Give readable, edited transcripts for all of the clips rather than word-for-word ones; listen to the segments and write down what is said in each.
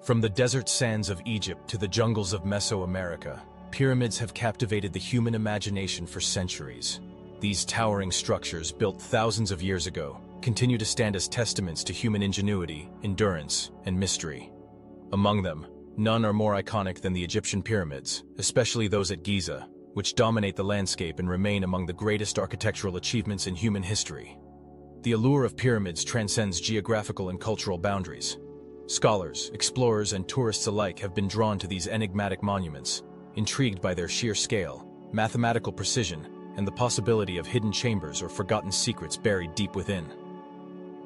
From the desert sands of Egypt to the jungles of Mesoamerica, pyramids have captivated the human imagination for centuries. These towering structures, built thousands of years ago, continue to stand as testaments to human ingenuity, endurance, and mystery. Among them, none are more iconic than the Egyptian pyramids, especially those at Giza, which dominate the landscape and remain among the greatest architectural achievements in human history. The allure of pyramids transcends geographical and cultural boundaries. Scholars, explorers, and tourists alike have been drawn to these enigmatic monuments, intrigued by their sheer scale, mathematical precision, and the possibility of hidden chambers or forgotten secrets buried deep within.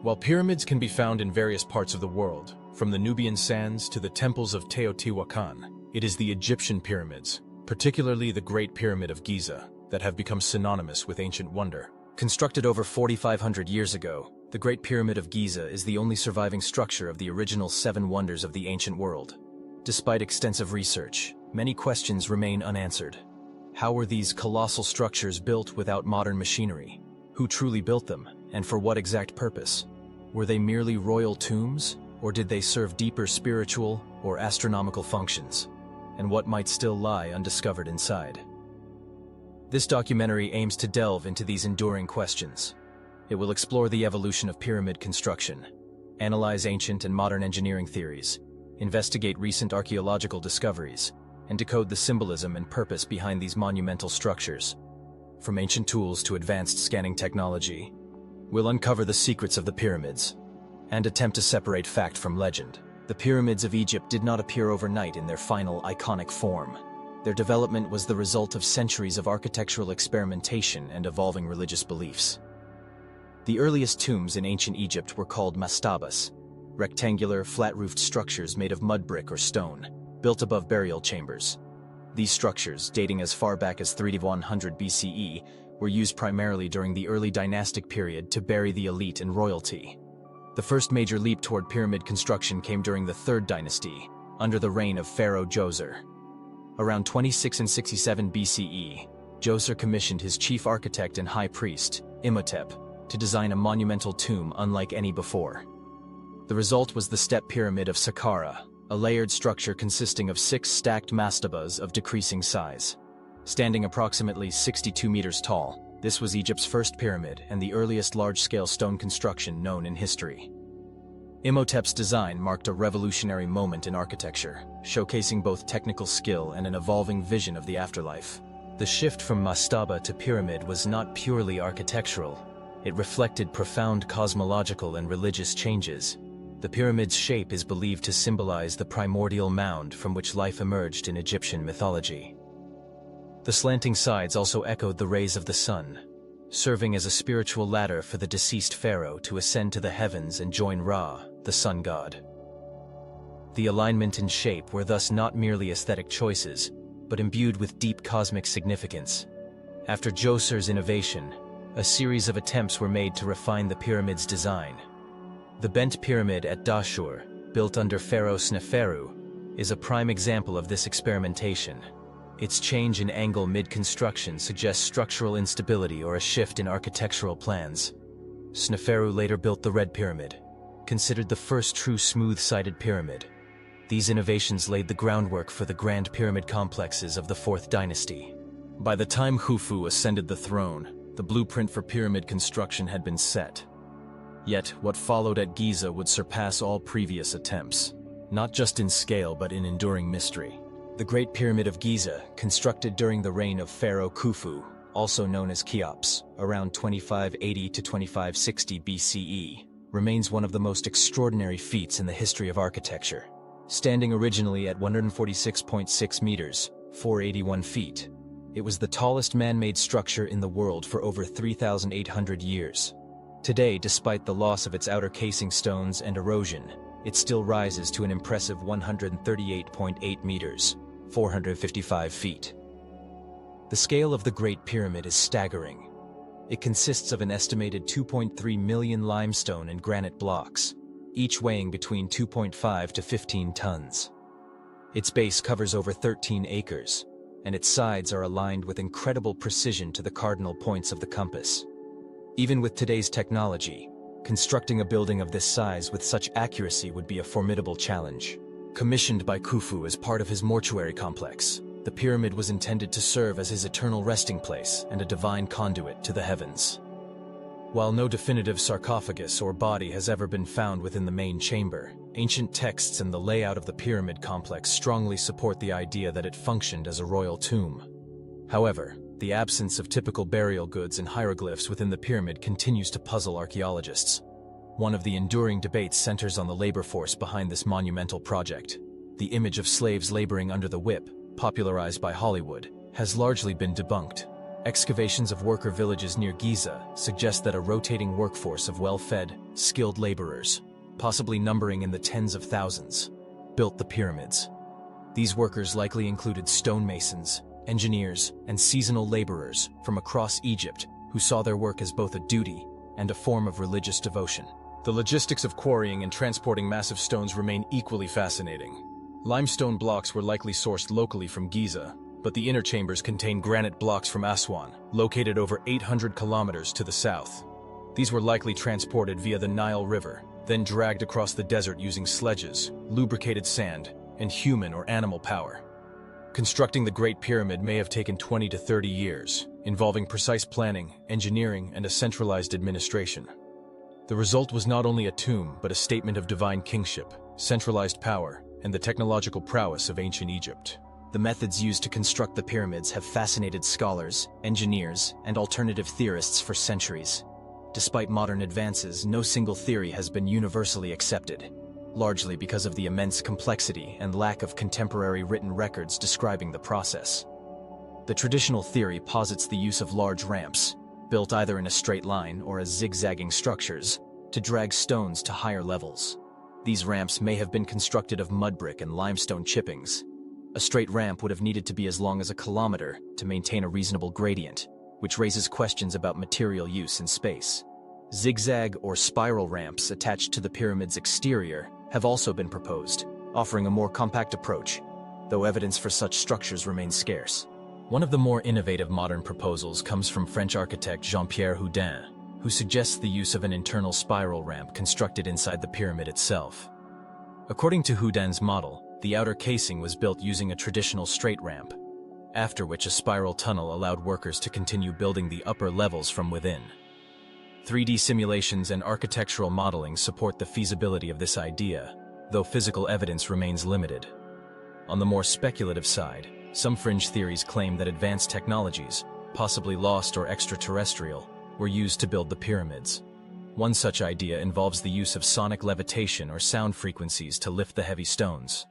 While pyramids can be found in various parts of the world, from the Nubian sands to the temples of Teotihuacan, it is the Egyptian pyramids, particularly the Great Pyramid of Giza, that have become synonymous with ancient wonder. Constructed over 4,500 years ago, the Great Pyramid of Giza is the only surviving structure of the original 7 wonders of the ancient world. Despite extensive research, many questions remain unanswered. How were these colossal structures built without modern machinery? Who truly built them, and for what exact purpose? Were they merely royal tombs, or did they serve deeper spiritual or astronomical functions? And what might still lie undiscovered inside? This documentary aims to delve into these enduring questions. It will explore the evolution of pyramid construction, analyze ancient and modern engineering theories, investigate recent archaeological discoveries, and decode the symbolism and purpose behind these monumental structures. From ancient tools to advanced scanning technology, we'll uncover the secrets of the pyramids and attempt to separate fact from legend. The pyramids of Egypt did not appear overnight in their final iconic form. Their development was the result of centuries of architectural experimentation and evolving religious beliefs. The earliest tombs in ancient Egypt were called mastabas, rectangular, flat-roofed structures made of mud brick or stone, built above burial chambers. These structures, dating as far back as 3100 BCE, were used primarily during the early dynastic period to bury the elite and royalty. The first major leap toward pyramid construction came during the Third Dynasty, under the reign of Pharaoh Djoser. Around 26 and 67 BCE, Djoser commissioned his chief architect and high priest, Imhotep, to design a monumental tomb unlike any before. The result was the step pyramid of Saqqara, a layered structure consisting of 6 stacked mastabas of decreasing size. Standing approximately 62 meters tall, this was Egypt's first pyramid and the earliest large-scale stone construction known in history. Imhotep's design marked a revolutionary moment in architecture, showcasing both technical skill and an evolving vision of the afterlife. The shift from mastaba to pyramid was not purely architectural. It reflected profound cosmological and religious changes. The pyramid's shape is believed to symbolize the primordial mound from which life emerged in Egyptian mythology. The slanting sides also echoed the rays of the sun, serving as a spiritual ladder for the deceased pharaoh to ascend to the heavens and join Ra, the sun god. The alignment and shape were thus not merely aesthetic choices, but imbued with deep cosmic significance. After Djoser's innovation, a series of attempts were made to refine the pyramid's design. The bent pyramid at Dashur, built under Pharaoh Sneferu, is a prime example of this experimentation. Its change in angle mid-construction suggests structural instability or a shift in architectural plans. Sneferu later built the Red Pyramid, considered the first true smooth-sided pyramid. These innovations laid the groundwork for the Grand Pyramid complexes of the Fourth Dynasty. By the time Khufu ascended the throne, the blueprint for pyramid construction had been set. Yet, what followed at Giza would surpass all previous attempts, not just in scale but in enduring mystery. The Great Pyramid of Giza, constructed during the reign of Pharaoh Khufu, also known as Cheops, around 2580 to 2560 BCE, remains one of the most extraordinary feats in the history of architecture. Standing originally at 146.6 meters, 481 feet, it was the tallest man-made structure in the world for over 3,800 years. Today, despite the loss of its outer casing stones and erosion, it still rises to an impressive 138.8 meters, 455 feet. The scale of the Great Pyramid is staggering. It consists of an estimated 2.3 million limestone and granite blocks, each weighing between 2.5 to 15 tons. Its base covers over 13 acres, and its sides are aligned with incredible precision to the cardinal points of the compass. Even with today's technology, Constructing a building of this size with such accuracy would be a formidable challenge. Commissioned by Khufu as part of his mortuary complex, the pyramid was intended to serve as his eternal resting place and a divine conduit to the heavens. While no definitive sarcophagus or body has ever been found within the main chamber, ancient texts and the layout of the pyramid complex strongly support the idea that it functioned as a royal tomb. However, the absence of typical burial goods and hieroglyphs within the pyramid continues to puzzle archaeologists. One of the enduring debates centers on the labor force behind this monumental project. The image of slaves laboring under the whip, popularized by Hollywood, has largely been debunked. Excavations of worker villages near Giza suggest that a rotating workforce of well-fed, skilled laborers, possibly numbering in the tens of thousands, built the pyramids. These workers likely included stonemasons, engineers, and seasonal laborers from across Egypt who saw their work as both a duty and a form of religious devotion. The logistics of quarrying and transporting massive stones remain equally fascinating. Limestone blocks were likely sourced locally from Giza, but the inner chambers contain granite blocks from Aswan, located over 800 kilometers to the south. These were likely transported via the Nile River, then dragged across the desert using sledges, lubricated sand, and human or animal power. Constructing the Great Pyramid may have taken 20 to 30 years, involving precise planning, engineering, and a centralized administration. The result was not only a tomb, but a statement of divine kingship, centralized power, and the technological prowess of ancient Egypt. The methods used to construct the pyramids have fascinated scholars, engineers, and alternative theorists for centuries. Despite modern advances, no single theory has been universally accepted, largely because of the immense complexity and lack of contemporary written records describing the process. The traditional theory posits the use of large ramps, built either in a straight line or as zigzagging structures, to drag stones to higher levels. These ramps may have been constructed of mud brick and limestone chippings. A straight ramp would have needed to be as long as a kilometer to maintain a reasonable gradient, which raises questions about material use in space. Zigzag or spiral ramps attached to the pyramid's exterior have also been proposed, offering a more compact approach, though evidence for such structures remains scarce. One of the more innovative modern proposals comes from French architect Jean-Pierre Houdin, who suggests the use of an internal spiral ramp constructed inside the pyramid itself. According to Houdin's model, the outer casing was built using a traditional straight ramp, after which a spiral tunnel allowed workers to continue building the upper levels from within. 3D simulations and architectural modeling support the feasibility of this idea, though physical evidence remains limited. On the more speculative side, some fringe theories claim that advanced technologies, possibly lost or extraterrestrial, were used to build the pyramids. One such idea involves the use of sonic levitation or sound frequencies to lift the heavy stones.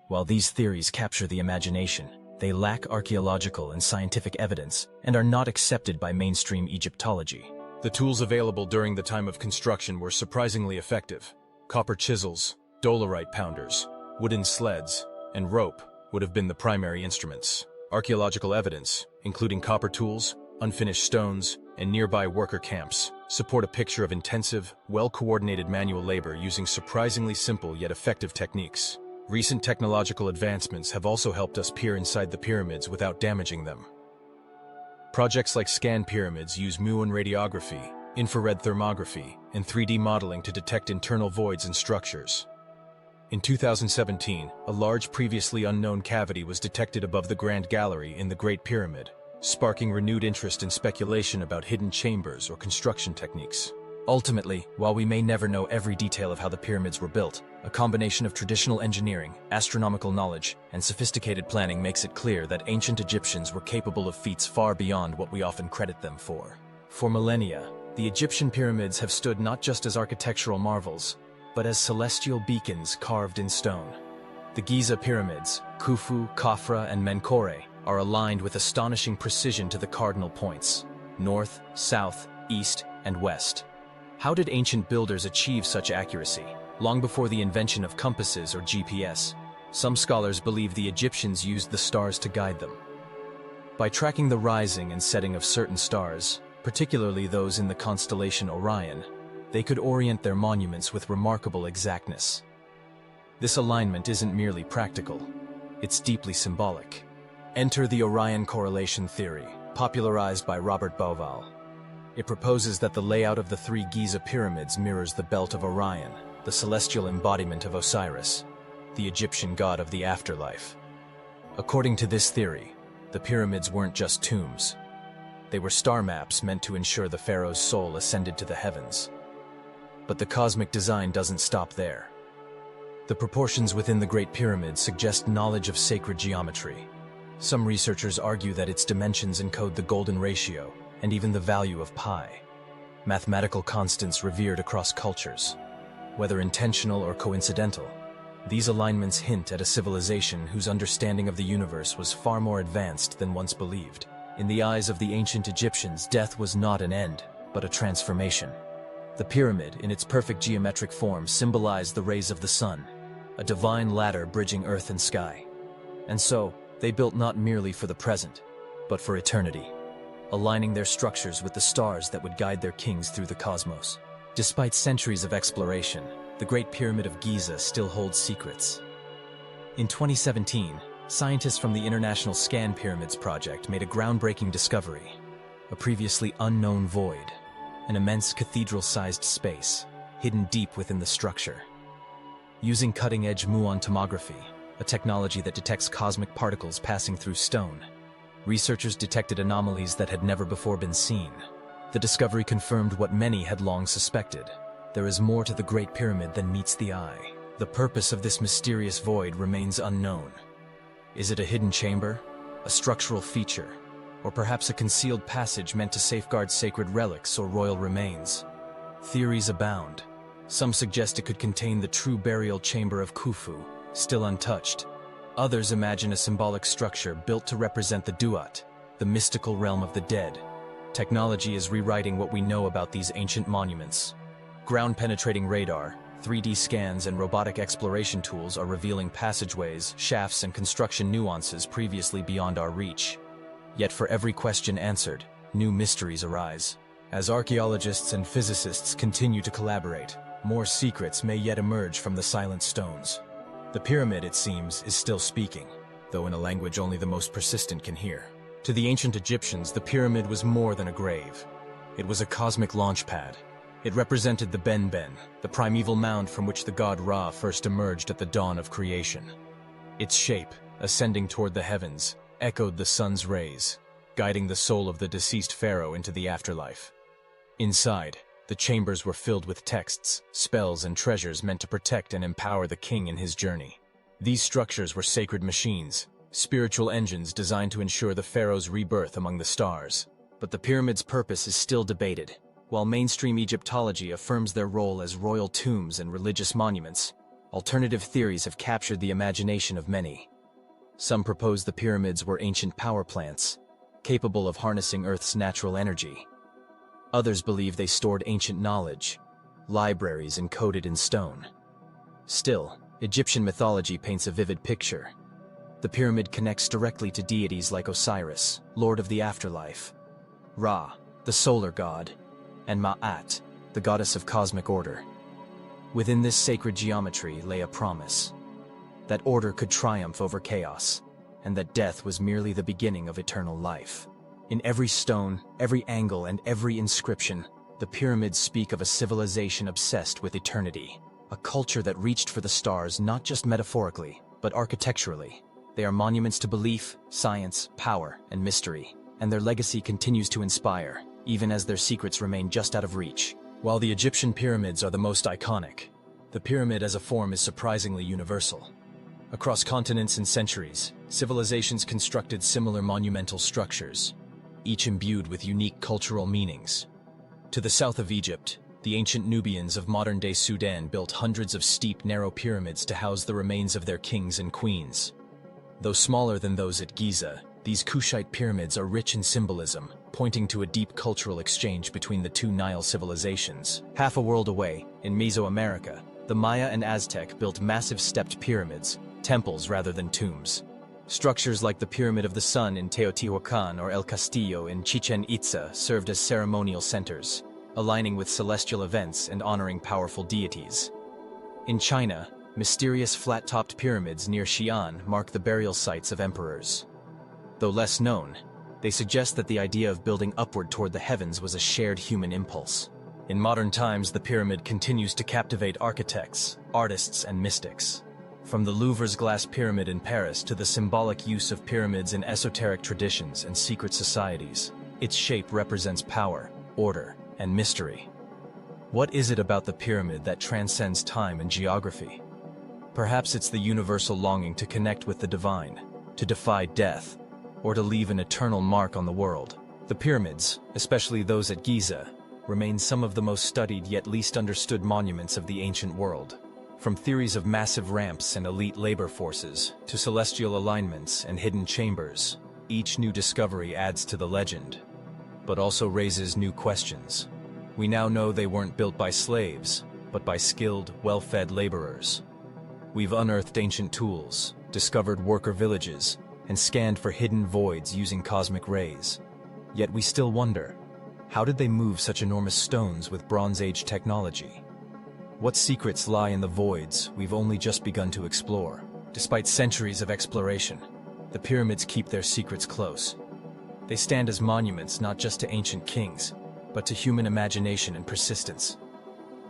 While these theories capture the imagination, they lack archaeological and scientific evidence and are not accepted by mainstream Egyptology. The tools available during the time of construction were surprisingly effective. Copper chisels, dolerite pounders, wooden sleds, and rope would have been the primary instruments. Archaeological evidence, including copper tools, unfinished stones, and nearby worker camps, support a picture of intensive, well-coordinated manual labor using surprisingly simple yet effective techniques. Recent technological advancements have also helped us peer inside the pyramids without damaging them. Projects like scan pyramids use muon radiography, infrared thermography, and 3D modeling to detect internal voids in structures. In 2017, a large previously unknown cavity was detected above the Grand Gallery in the Great Pyramid, sparking renewed interest and speculation about hidden chambers or construction techniques. Ultimately, while we may never know every detail of how the pyramids were built, a combination of traditional engineering, astronomical knowledge, and sophisticated planning makes it clear that ancient Egyptians were capable of feats far beyond what we often credit them for. For millennia, the Egyptian pyramids have stood not just as architectural marvels, but as celestial beacons carved in stone. The Giza pyramids, Khufu, Khafra, and Menkore, are aligned with astonishing precision to the cardinal points: north, south, east, and west. How did ancient builders achieve such accuracy? Long before the invention of compasses or GPS, some scholars believe the Egyptians used the stars to guide them. By tracking the rising and setting of certain stars, particularly those in the constellation Orion, they could orient their monuments with remarkable exactness. This alignment isn't merely practical, it's deeply symbolic. Enter the Orion correlation theory, popularized by Robert Bauval. It proposes that the layout of the three Giza pyramids mirrors the belt of Orion, the celestial embodiment of Osiris, the Egyptian god of the afterlife. According to this theory, the pyramids weren't just tombs. They were star maps meant to ensure the pharaoh's soul ascended to the heavens. But the cosmic design doesn't stop there. The proportions within the Great Pyramid suggest knowledge of sacred geometry. Some researchers argue that its dimensions encode the golden ratio and even the value of pi, mathematical constants revered across cultures. Whether intentional or coincidental, these alignments hint at a civilization whose understanding of the universe was far more advanced than once believed. In the eyes of the ancient Egyptians, death was not an end, but a transformation. The pyramid, in its perfect geometric form, symbolized the rays of the sun, a divine ladder bridging earth and sky. And so, they built not merely for the present, but for eternity, aligning their structures with the stars that would guide their kings through the cosmos. Despite centuries of exploration, the Great Pyramid of Giza still holds secrets. In 2017, scientists from the International Scan Pyramids project made a groundbreaking discovery: a previously unknown void, an immense cathedral-sized space, hidden deep within the structure. Using cutting-edge muon tomography, a technology that detects cosmic particles passing through stone, researchers detected anomalies that had never before been seen. The discovery confirmed what many had long suspected: there is more to the Great Pyramid than meets the eye. The purpose of this mysterious void remains unknown. Is it a hidden chamber, a structural feature, or perhaps a concealed passage meant to safeguard sacred relics or royal remains? Theories abound. Some suggest it could contain the true burial chamber of Khufu, still untouched. Others imagine a symbolic structure built to represent the Duat, the mystical realm of the dead. Technology is rewriting what we know about these ancient monuments. Ground-penetrating radar, 3D scans, and robotic exploration tools are revealing passageways, shafts, and construction nuances previously beyond our reach. Yet for every question answered, new mysteries arise. As archaeologists and physicists continue to collaborate, more secrets may yet emerge from the silent stones. The pyramid, it seems, is still speaking, though in a language only the most persistent can hear. To the ancient Egyptians, the pyramid was more than a grave. It was a cosmic launchpad. It represented the Ben-Ben, the primeval mound from which the god Ra first emerged at the dawn of creation. Its shape, ascending toward the heavens, echoed the sun's rays, guiding the soul of the deceased pharaoh into the afterlife. Inside, the chambers were filled with texts, spells, and treasures meant to protect and empower the king in his journey. These structures were sacred machines, spiritual engines designed to ensure the pharaoh's rebirth among the stars. But the pyramid's purpose is still debated. While mainstream Egyptology affirms their role as royal tombs and religious monuments, alternative theories have captured the imagination of many. Some propose the pyramids were ancient power plants, capable of harnessing Earth's natural energy. Others believe they stored ancient knowledge, libraries encoded in stone. Still, Egyptian mythology paints a vivid picture. The pyramid connects directly to deities like Osiris, lord of the afterlife, Ra, the solar god, and Ma'at, the goddess of cosmic order. Within this sacred geometry lay a promise: that order could triumph over chaos, and that death was merely the beginning of eternal life. In every stone, every angle, and every inscription, the pyramids speak of a civilization obsessed with eternity, a culture that reached for the stars not just metaphorically, but architecturally. They are monuments to belief, science, power, and mystery, and their legacy continues to inspire, even as their secrets remain just out of reach. While the Egyptian pyramids are the most iconic, the pyramid as a form is surprisingly universal. Across continents and centuries, civilizations constructed similar monumental structures, each imbued with unique cultural meanings. To the south of Egypt, the ancient Nubians of modern-day Sudan built hundreds of steep, narrow pyramids to house the remains of their kings and queens. Though smaller than those at Giza, these Kushite pyramids are rich in symbolism, pointing to a deep cultural exchange between the two Nile civilizations. Half a world away, in Mesoamerica, the Maya and Aztec built massive stepped pyramids, temples rather than tombs. Structures like the Pyramid of the Sun in Teotihuacan or El Castillo in Chichen Itza served as ceremonial centers, aligning with celestial events and honoring powerful deities. In China, mysterious flat-topped pyramids near Xi'an mark the burial sites of emperors. Though less known, They suggest that the idea of building upward toward the heavens was a shared human impulse. In modern times, the pyramid continues to captivate architects, artists, and mystics. From the Louvre's glass pyramid in Paris to the symbolic use of pyramids in esoteric traditions and secret societies, its shape represents power, order, and mystery. What is it about the pyramid that transcends time and geography? Perhaps it's the universal longing to connect with the divine, to defy death, or to leave an eternal mark on the world. The pyramids, especially those at Giza, remain some of the most studied yet least understood monuments of the ancient world. From theories of massive ramps and elite labor forces to celestial alignments and hidden chambers, each new discovery adds to the legend, but also raises new questions. We now know they weren't built by slaves, but by skilled, well-fed laborers. We've unearthed ancient tools, discovered worker villages, and scanned for hidden voids using cosmic rays. Yet we still wonder, how did they move such enormous stones with Bronze Age technology? What secrets lie in the voids we've only just begun to explore? Despite centuries of exploration, the pyramids keep their secrets close. They stand as monuments not just to ancient kings, but to human imagination and persistence.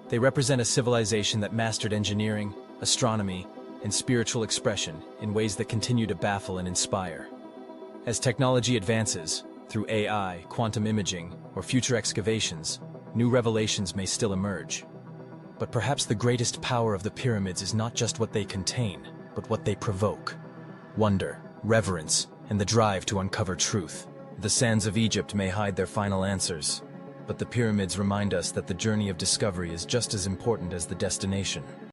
They represent a civilization that mastered engineering, astronomy, and spiritual expression in ways that continue to baffle and inspire. As technology advances, through AI, quantum imaging, or future excavations, new revelations may still emerge. But perhaps the greatest power of the pyramids is not just what they contain, but what they provoke. Wonder, reverence, and the drive to uncover truth. The sands of Egypt may hide their final answers, but the pyramids remind us that the journey of discovery is just as important as the destination.